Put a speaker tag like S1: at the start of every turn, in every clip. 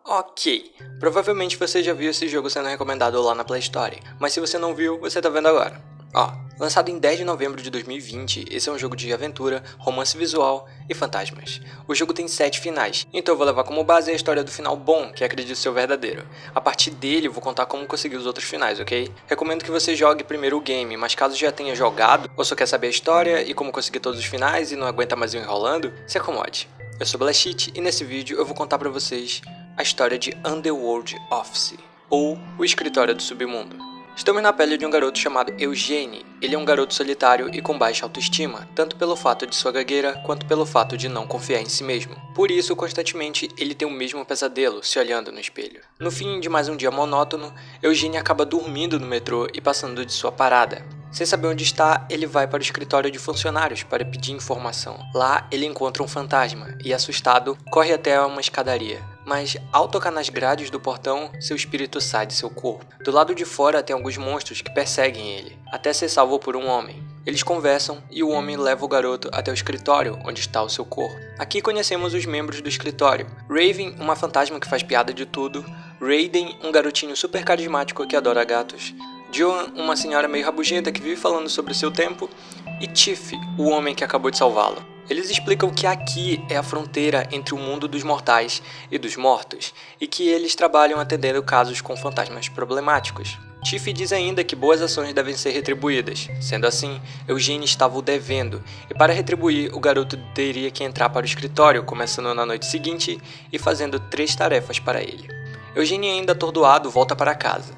S1: Ok, provavelmente você já viu esse jogo sendo recomendado lá na Play Store, mas se você não viu, você tá vendo agora. Lançado em 10 de novembro de 2020, esse é um jogo de aventura, romance visual e fantasmas. O jogo tem 7 finais, então eu vou levar como base a história do final bom, que acredito ser o verdadeiro. A partir dele, eu vou contar como conseguir os outros finais, ok? Recomendo que você jogue primeiro o game, mas caso já tenha jogado, ou só quer saber a história e como conseguir todos os finais e não aguenta mais eu enrolando, se acomode. Eu sou Blashit e nesse vídeo eu vou contar pra vocês a história de Underworld Office, ou o escritório do submundo. Estamos na pele de um garoto chamado Eugene. Ele é um garoto solitário e com baixa autoestima, tanto pelo fato de sua gagueira, quanto pelo fato de não confiar em si mesmo. Por isso, constantemente, ele tem o mesmo pesadelo, se olhando no espelho. No fim de mais um dia monótono, Eugene acaba dormindo no metrô e passando de sua parada. Sem saber onde está, ele vai para o escritório de funcionários para pedir informação. Lá, ele encontra um fantasma e, assustado, corre até uma escadaria. Mas, ao tocar nas grades do portão, seu espírito sai de seu corpo. Do lado de fora tem alguns monstros que perseguem ele, até ser salvo por um homem. Eles conversam e o homem leva o garoto até o escritório, onde está o seu corpo. Aqui conhecemos os membros do escritório. Raven, uma fantasma que faz piada de tudo. Raiden, um garotinho super carismático que adora gatos. Joan, uma senhora meio rabugenta que vive falando sobre o seu tempo. E Tiff, o homem que acabou de salvá-lo. Eles explicam que aqui é a fronteira entre o mundo dos mortais e dos mortos, e que eles trabalham atendendo casos com fantasmas problemáticos. Tiff diz ainda que boas ações devem ser retribuídas. Sendo assim, Eugene estava o devendo, e para retribuir, o garoto teria que entrar para o escritório, começando na noite seguinte e fazendo 3 tarefas para ele. Eugene, ainda atordoado, volta para casa.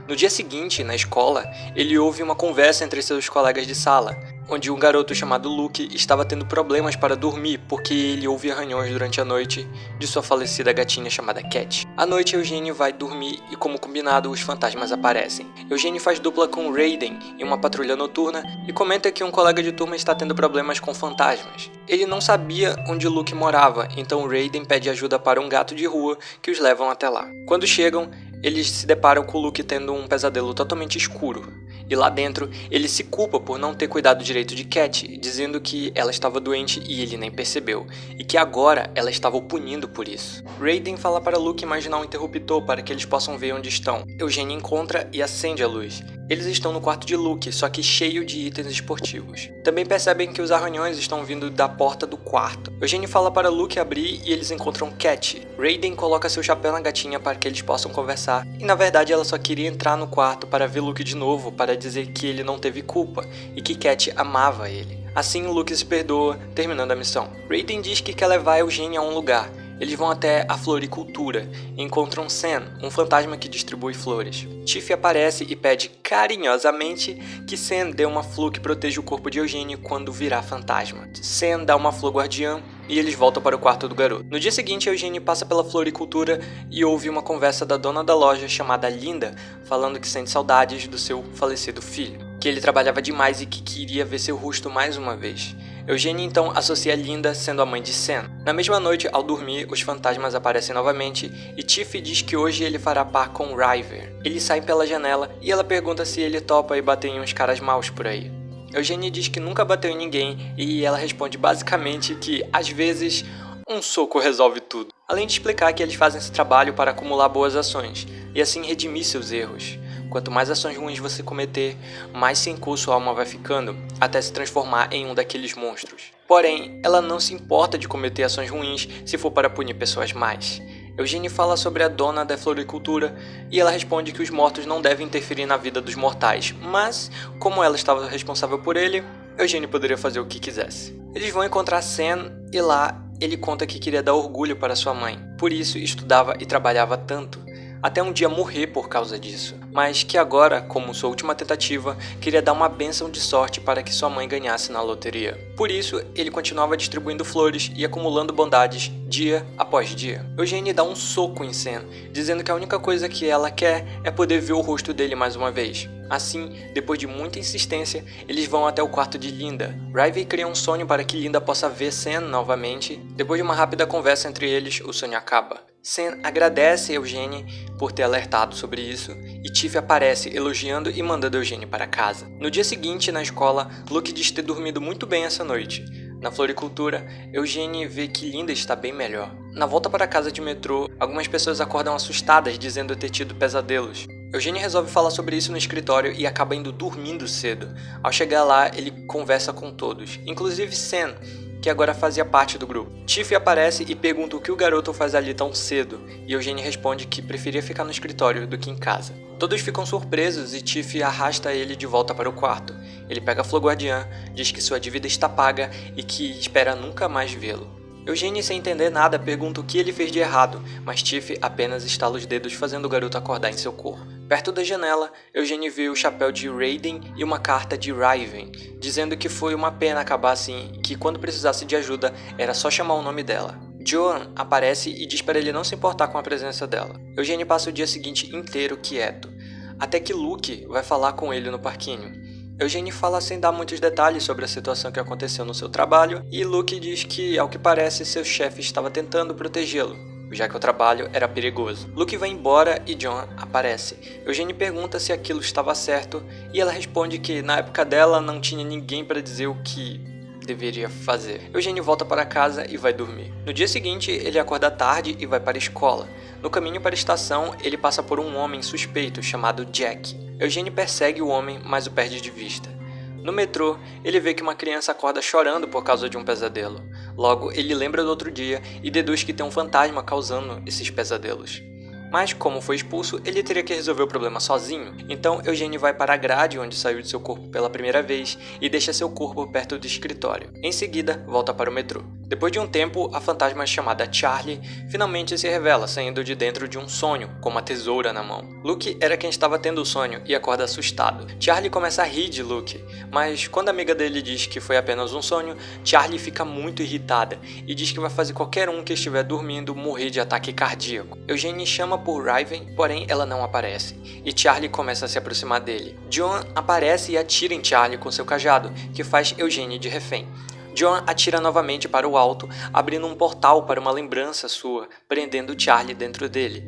S1: No dia seguinte, na escola, ele ouve uma conversa entre seus colegas de sala, onde um garoto chamado Luke estava tendo problemas para dormir porque ele ouve arranhões durante a noite de sua falecida gatinha chamada Cat. À noite, Eugene vai dormir e, como combinado, os fantasmas aparecem. Eugene faz dupla com Raiden em uma patrulha noturna e comenta que um colega de turma está tendo problemas com fantasmas. Ele não sabia onde Luke morava, então Raiden pede ajuda para um gato de rua que os levam até lá. Quando chegam, eles se deparam com o Luke tendo um pesadelo totalmente escuro. E lá dentro, ele se culpa por não ter cuidado direito de Cat, dizendo que ela estava doente e ele nem percebeu, e que agora ela estava o punindo por isso. Raiden fala para Luke imaginar um interruptor para que eles possam ver onde estão. Eugene encontra e acende a luz. Eles estão no quarto de Luke, só que cheio de itens esportivos. Também percebem que os arranhões estão vindo da porta do quarto. Eugene fala para Luke abrir e eles encontram Cat. Raiden coloca seu chapéu na gatinha para que eles possam conversar. E na verdade ela só queria entrar no quarto para ver Luke de novo, para dizer que ele não teve culpa e que Cat amava ele. Assim Luke se perdoa, terminando a missão. Raiden diz que quer levar Eugene a um lugar. Eles vão até a floricultura e encontram Sam, um fantasma que distribui flores. Tiff aparece e pede carinhosamente que Sam dê uma flor que proteja o corpo de Eugene quando virar fantasma. Sam dá uma flor guardiã e eles voltam para o quarto do garoto. No dia seguinte, Eugene passa pela floricultura e ouve uma conversa da dona da loja chamada Linda, falando que sente saudades do seu falecido filho, que ele trabalhava demais e que queria ver seu rosto mais uma vez. Eugene então associa Linda sendo a mãe de Sam. Na mesma noite, ao dormir, os fantasmas aparecem novamente e Tiff diz que hoje ele fará par com River. Eles saem pela janela e ela pergunta se ele topa ir bater em uns caras maus por aí. Eugene diz que nunca bateu em ninguém e ela responde basicamente que, às vezes, um soco resolve tudo. Além de explicar que eles fazem esse trabalho para acumular boas ações e assim redimir seus erros. Quanto mais ações ruins você cometer, mais sem cor sua alma vai ficando, até se transformar em um daqueles monstros. Porém, ela não se importa de cometer ações ruins se for para punir pessoas más. Eugene fala sobre a dona da floricultura e ela responde que os mortos não devem interferir na vida dos mortais, mas, como ela estava responsável por ele, Eugene poderia fazer o que quisesse. Eles vão encontrar Sam e lá ele conta que queria dar orgulho para sua mãe, por isso estudava e trabalhava tanto, até um dia morrer por causa disso, mas que agora, como sua última tentativa, queria dar uma bênção de sorte para que sua mãe ganhasse na loteria. Por isso, ele continuava distribuindo flores e acumulando bondades dia após dia. Eugene dá um soco em Sam, dizendo que a única coisa que ela quer é poder ver o rosto dele mais uma vez. Assim, depois de muita insistência, eles vão até o quarto de Linda. River cria um sonho para que Linda possa ver Sam novamente. Depois de uma rápida conversa entre eles, o sonho acaba. Sam agradece Eugene por ter alertado sobre isso, e Tiff aparece elogiando e mandando Eugene para casa. No dia seguinte, na escola, Luke diz ter dormido muito bem essa noite. Na floricultura, Eugene vê que Linda está bem melhor. Na volta para casa de metrô, algumas pessoas acordam assustadas dizendo ter tido pesadelos. Eugene resolve falar sobre isso no escritório e acaba indo dormindo cedo. Ao chegar lá, ele conversa com todos, inclusive Sam, que agora fazia parte do grupo. Tiff aparece e pergunta o que o garoto faz ali tão cedo, e Eugene responde que preferia ficar no escritório do que em casa. Todos ficam surpresos e Tiff arrasta ele de volta para o quarto. Ele pega a flor guardiã, diz que sua dívida está paga e que espera nunca mais vê-lo. Eugene, sem entender nada, pergunta o que ele fez de errado, mas Tiff apenas estala os dedos fazendo o garoto acordar em seu corpo. Perto da janela, Eugene vê o chapéu de Raiden e uma carta de Raven, dizendo que foi uma pena acabar assim e que quando precisasse de ajuda era só chamar o nome dela. Joan aparece e diz para ele não se importar com a presença dela. Eugene passa o dia seguinte inteiro quieto, até que Luke vai falar com ele no parquinho. Eugene fala sem dar muitos detalhes sobre a situação que aconteceu no seu trabalho e Luke diz que, ao que parece, seu chefe estava tentando protegê-lo, já que o trabalho era perigoso. Luke vai embora e John aparece. Eugene pergunta se aquilo estava certo e ela responde que na época dela não tinha ninguém para dizer o que deveria fazer. Eugene volta para casa e vai dormir. No dia seguinte, ele acorda tarde e vai para a escola. No caminho para a estação, ele passa por um homem suspeito chamado Jack. Eugene persegue o homem, mas o perde de vista. No metrô, ele vê que uma criança acorda chorando por causa de um pesadelo. Logo, ele lembra do outro dia e deduz que tem um fantasma causando esses pesadelos. Mas, como foi expulso, ele teria que resolver o problema sozinho. Então, Eugene vai para a grade onde saiu de seu corpo pela primeira vez e deixa seu corpo perto do escritório. Em seguida, volta para o metrô. Depois de um tempo, a fantasma chamada Charlie finalmente se revela, saindo de dentro de um sonho, com uma tesoura na mão. Luke era quem estava tendo o sonho e acorda assustado. Charlie começa a rir de Luke, mas quando a amiga dele diz que foi apenas um sonho, Charlie fica muito irritada e diz que vai fazer qualquer um que estiver dormindo morrer de ataque cardíaco. Eugene chama por Raven, porém ela não aparece, e Charlie começa a se aproximar dele. John aparece e atira em Charlie com seu cajado, que faz Eugene de refém. John atira novamente para o alto, abrindo um portal para uma lembrança sua, prendendo Charlie dentro dele.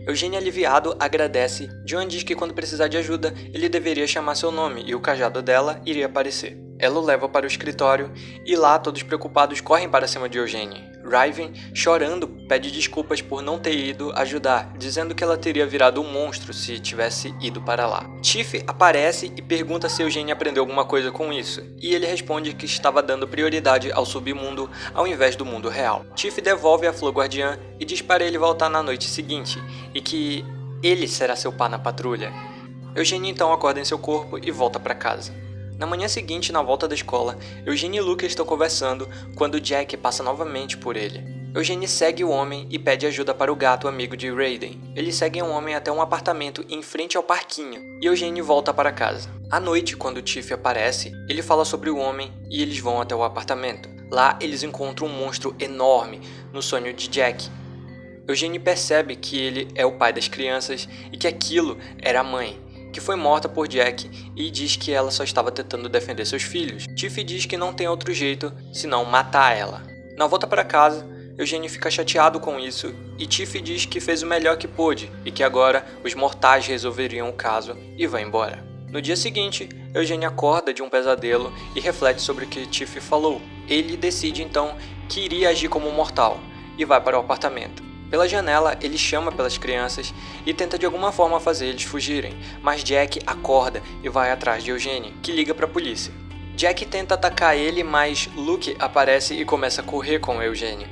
S1: Eugene, aliviado, agradece. John diz que quando precisar de ajuda, ele deveria chamar seu nome e o cajado dela iria aparecer. Ela o leva para o escritório e lá todos preocupados correm para cima de Eugene. Raven, chorando, pede desculpas por não ter ido ajudar, dizendo que ela teria virado um monstro se tivesse ido para lá. Tiff aparece e pergunta se Eugene aprendeu alguma coisa com isso, e ele responde que estava dando prioridade ao submundo ao invés do mundo real. Tiff devolve a flor guardiã e diz para ele voltar na noite seguinte, e que ele será seu par na patrulha. Eugene então acorda em seu corpo e volta para casa. Na manhã seguinte, na volta da escola, Eugene e Luke estão conversando quando Jack passa novamente por ele. Eugene segue o homem e pede ajuda para o gato amigo de Raiden. Eles seguem o homem até um apartamento em frente ao parquinho, e Eugene volta para casa. À noite, quando Tiff aparece, ele fala sobre o homem e eles vão até o apartamento. Lá, eles encontram um monstro enorme no sonho de Jack. Eugene percebe que ele é o pai das crianças e que aquilo era a mãe, que foi morta por Jack, e diz que ela só estava tentando defender seus filhos. Tiff diz que não tem outro jeito senão matar ela. Na volta para casa, Eugene fica chateado com isso e Tiff diz que fez o melhor que pôde e que agora os mortais resolveriam o caso e vai embora. No dia seguinte, Eugene acorda de um pesadelo e reflete sobre o que Tiff falou. Ele decide então que iria agir como um mortal e vai para o apartamento. Pela janela, ele chama pelas crianças e tenta de alguma forma fazer eles fugirem, mas Jack acorda e vai atrás de Eugene, que liga para a polícia. Jack tenta atacar ele, mas Luke aparece e começa a correr com Eugene.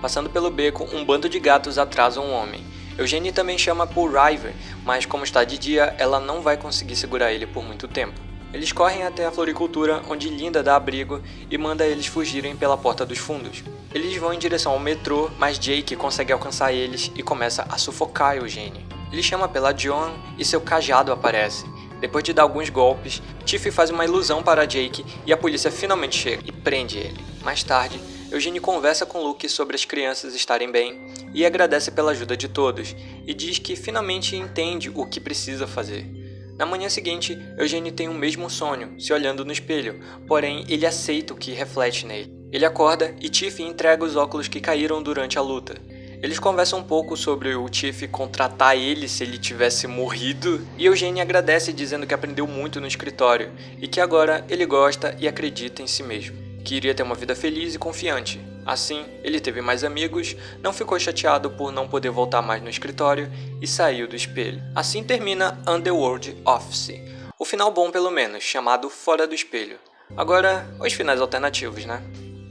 S1: Passando pelo beco, um bando de gatos atrasa um homem. Eugene também chama por Raven, mas como está de dia, ela não vai conseguir segurar ele por muito tempo. Eles correm até a floricultura, onde Linda dá abrigo e manda eles fugirem pela porta dos fundos. Eles vão em direção ao metrô, mas Jake consegue alcançar eles e começa a sufocar Eugene. Ele chama pela John e seu cajado aparece. Depois de dar alguns golpes, Tiff faz uma ilusão para Jake e a polícia finalmente chega e prende ele. Mais tarde, Eugene conversa com Luke sobre as crianças estarem bem e agradece pela ajuda de todos, e diz que finalmente entende o que precisa fazer. Na manhã seguinte, Eugene tem o mesmo sonho, se olhando no espelho, porém ele aceita o que reflete nele. Ele acorda e Tiff entrega os óculos que caíram durante a luta. Eles conversam um pouco sobre o Tiff contratar ele se ele tivesse morrido, e Eugene agradece dizendo que aprendeu muito no escritório e que agora ele gosta e acredita em si mesmo. que iria ter uma vida feliz e confiante. Assim, ele teve mais amigos, não ficou chateado por não poder voltar mais no escritório e saiu do espelho. Assim termina Underworld Office. O final bom pelo menos, chamado Fora do Espelho. Agora, os finais alternativos, né?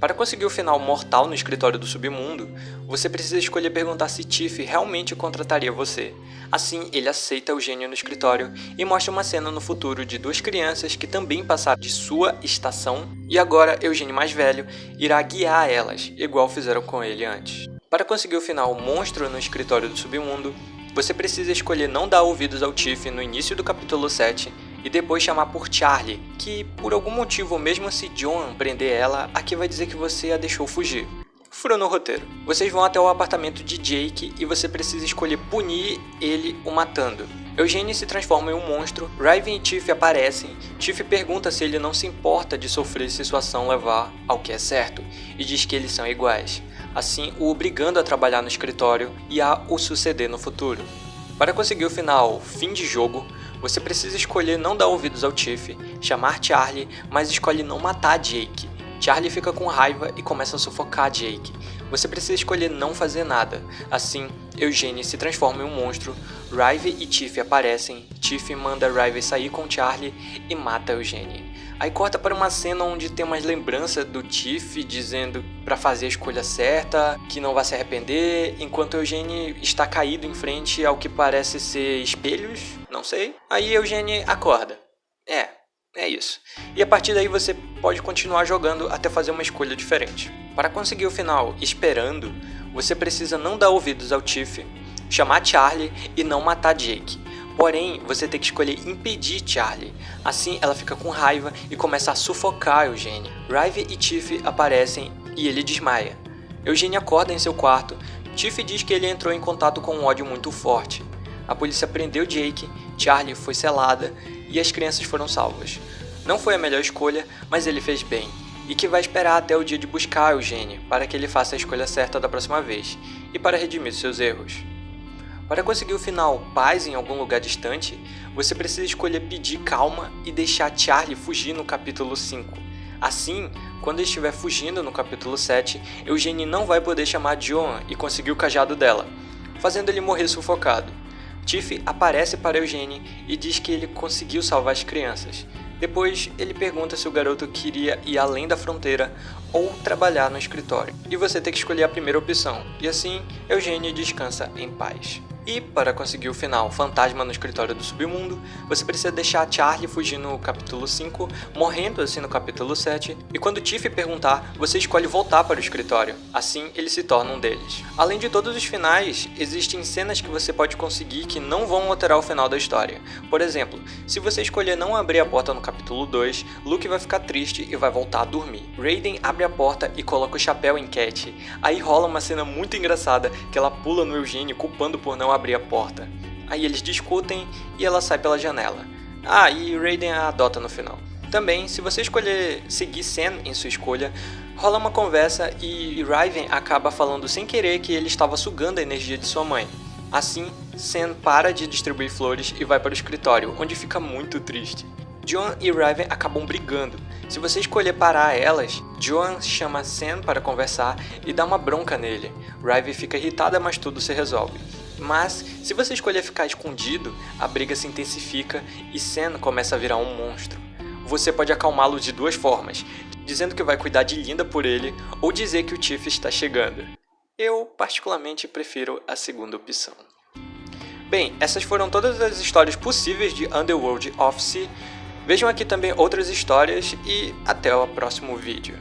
S1: Para conseguir o final mortal no escritório do submundo, você precisa escolher perguntar se Tiff realmente contrataria você. Assim, ele aceita Eugênio no escritório e mostra uma cena no futuro de duas crianças que também passaram de sua estação e agora Eugênio mais velho irá guiar elas, igual fizeram com ele antes. Para conseguir o final monstro no escritório do submundo, você precisa escolher não dar ouvidos ao Tiff no início do capítulo 7 e depois chamar por Charlie, que por algum motivo, mesmo se John prender ela, aqui vai dizer que você a deixou fugir. Furo no roteiro. Vocês vão até o apartamento de Jake e você precisa escolher punir ele o matando. Eugênio se transforma em um monstro, Raven e Tiff aparecem, Tiff pergunta se ele não se importa de sofrer se sua ação levar ao que é certo, e diz que eles são iguais, assim o obrigando a trabalhar no escritório e a o suceder no futuro. Para conseguir o final fim de jogo, você precisa escolher não dar ouvidos ao Tiff, chamar Charlie, mas escolhe não matar Jake. Charlie fica com raiva e começa a sufocar Jake. Você precisa escolher não fazer nada. Assim, Eugênio se transforma em um monstro, Raven e Tiff aparecem, Tiff manda Raven sair com Charlie e mata Eugênio. Aí corta para uma cena onde tem umas lembranças do Tiff dizendo para fazer a escolha certa, que não vai se arrepender, enquanto Eugênio está caído em frente ao que parece ser espelhos, não sei. Aí Eugênio acorda. É isso. E a partir daí você pode continuar jogando até fazer uma escolha diferente. Para conseguir o final esperando, você precisa não dar ouvidos ao Tiff, chamar Charlie e não matar Jake. Porém, você tem que escolher impedir Charlie. Assim, ela fica com raiva e começa a sufocar Eugênio. Raven e Tiff aparecem e ele desmaia. Eugênio acorda em seu quarto. Tiff diz que ele entrou em contato com um ódio muito forte. A polícia prendeu Jake, Charlie foi selada e as crianças foram salvas. Não foi a melhor escolha, mas ele fez bem, e que vai esperar até o dia de buscar Eugênio para que ele faça a escolha certa da próxima vez, e para redimir seus erros. Para conseguir o final paz em algum lugar distante, você precisa escolher pedir calma e deixar Charlie fugir no capítulo 5. Assim, quando ele estiver fugindo no capítulo 7, Eugênio não vai poder chamar Joan e conseguir o cajado dela, fazendo ele morrer sufocado. Tiff aparece para Eugênio e diz que ele conseguiu salvar as crianças. Depois, ele pergunta se o garoto queria ir além da fronteira ou trabalhar no escritório. E você tem que escolher a primeira opção, e assim, Eugênio descansa em paz. E, para conseguir o final fantasma no escritório do submundo, você precisa deixar Charlie fugir no capítulo 5, morrendo assim no capítulo 7, e quando Tiff perguntar, você escolhe voltar para o escritório. Assim, ele se torna um deles. Além de todos os finais, existem cenas que você pode conseguir que não vão alterar o final da história. Por exemplo, se você escolher não abrir a porta no capítulo 2, Luke vai ficar triste e vai voltar a dormir. Raiden abre a porta e coloca o chapéu em Cat. Aí rola uma cena muito engraçada que ela pula no Eugênio culpando por não abrir a porta. Aí eles discutem e ela sai pela janela. E Raiden a adota no final. Também, se você escolher seguir Sam em sua escolha, rola uma conversa e Raven acaba falando sem querer que ele estava sugando a energia de sua mãe. Assim, Sam para de distribuir flores e vai para o escritório, onde fica muito triste. Joan e Raven acabam brigando. Se você escolher parar elas, Joan chama Sam para conversar e dá uma bronca nele. Raven fica irritada, mas tudo se resolve. Mas, se você escolher ficar escondido, a briga se intensifica e Sam começa a virar um monstro. Você pode acalmá-lo de duas formas, dizendo que vai cuidar de Linda por ele ou dizer que o Tiff está chegando. Eu, particularmente, prefiro a segunda opção. Bem, essas foram todas as histórias possíveis de Underworld Office. Vejam aqui também outras histórias e até o próximo vídeo.